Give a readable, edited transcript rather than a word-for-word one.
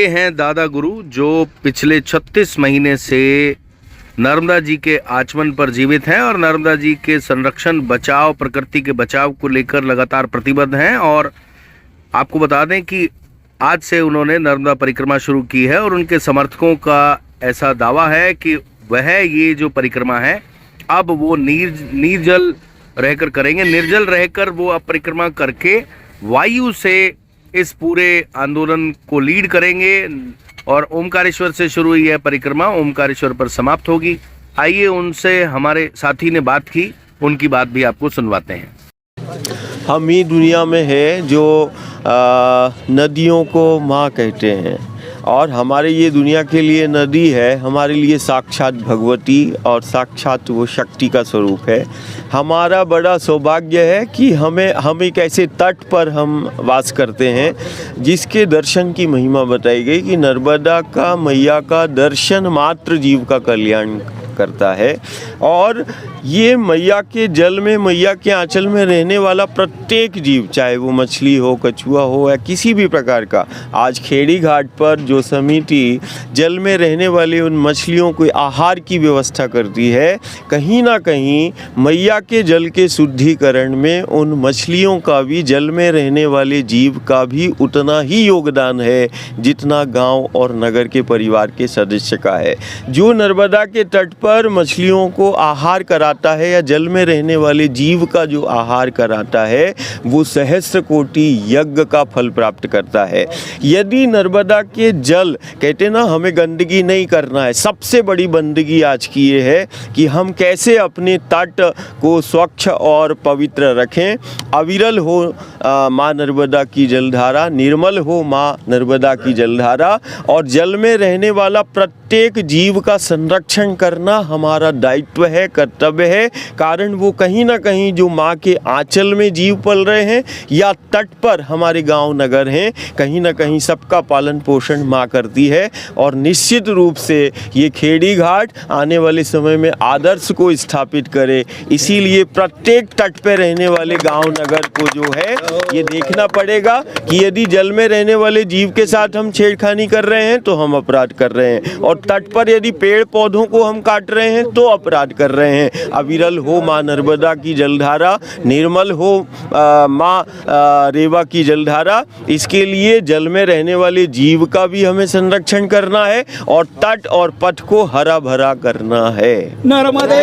ये हैं दादा गुरु जो पिछले 36 महीने से नर्मदा जी के आचमन पर जीवित हैं और नर्मदा जी के संरक्षण, बचाव, प्रकृति के बचाव को लेकर लगातार प्रतिबद्ध हैं। और आपको बता दें कि आज से उन्होंने नर्मदा परिक्रमा शुरू की है और उनके समर्थकों का ऐसा दावा है कि वह ये जो परिक्रमा है अब वो निर्जल रहकर करेंगे। निर्जल रहकर वो अब परिक्रमा करके वायु से इस पूरे आंदोलन को लीड करेंगे और ओमकारेश्वर से शुरू हुई है परिक्रमा, ओमकारेश्वर पर समाप्त होगी। आइए उनसे हमारे साथी ने बात की, उनकी बात भी आपको सुनवाते हैं। हम ही दुनिया में है जो नदियों को माँ कहते हैं और हमारे ये दुनिया के लिए नदी है हमारे लिए साक्षात भगवती और साक्षात वो शक्ति का स्वरूप है। हमारा बड़ा सौभाग्य है कि हम एक ऐसे तट पर हम वास करते हैं जिसके दर्शन की महिमा बताई गई कि नर्मदा का मैया का दर्शन मात्र जीव का कल्याण करता है। और ये मैया के जल में, मैया के आंचल में रहने वाला प्रत्येक जीव, चाहे वो मछली हो, कछुआ हो या किसी भी प्रकार का, आज खेड़ी घाट पर जो समिति जल में रहने वाली उन मछलियों को आहार की व्यवस्था करती है, कहीं ना कहीं मैया के जल के शुद्धिकरण में उन मछलियों का भी, जल में रहने वाले जीव का भी उतना ही योगदान है जितना गांव और नगर के परिवार के सदस्य का है। जो नर्मदा के तट पर मछलियों को आहार कराता है या जल में रहने वाले जीव का जो आहार कराता है वो सहस्त्र कोटि यज्ञ का फल प्राप्त करता है। यदि नर्मदा के जल, कहते ना हमें गंदगी नहीं करना है, सबसे बड़ी बंदगी आज की ये है कि हम कैसे अपने तट को स्वच्छ और पवित्र रखें। अविरल हो माँ नर्मदा की जलधारा, निर्मल हो माँ नर्मदा की जलधारा, और जल में रहने वाला प्रत्येक जीव का संरक्षण करना हमारा दायित्व है, कर्तव्य है। कारण वो कहीं ना कहीं जो माँ के आंचल में जीव पल रहे हैं या तट पर हमारे गांव नगर हैं, कहीं ना कहीं सबका पालन पोषण माँ करती है। और निश्चित रूप से ये खेड़ी घाट आने वाले समय में आदर्श को स्थापित करे। इसीलिए प्रत्येक तट पे रहने वाले गांव नगर को जो है ये देखना पड़ेगा कि यदि जल में रहने वाले जीव के साथ हम छेड़खानी कर रहे हैं तो हम अपराध कर रहे हैं, और तट पर यदि पेड़ पौधों को हम काट रहे हैं तो अपराध कर रहे हैं। अविरल हो माँ नर्मदा की जलधारा, निर्मल हो माँ रेवा की जलधारा। इसके लिए जल में रहने वाले जीव का भी हमें संरक्षण करना है और तट और पथ को हरा भरा करना है। नर्मदे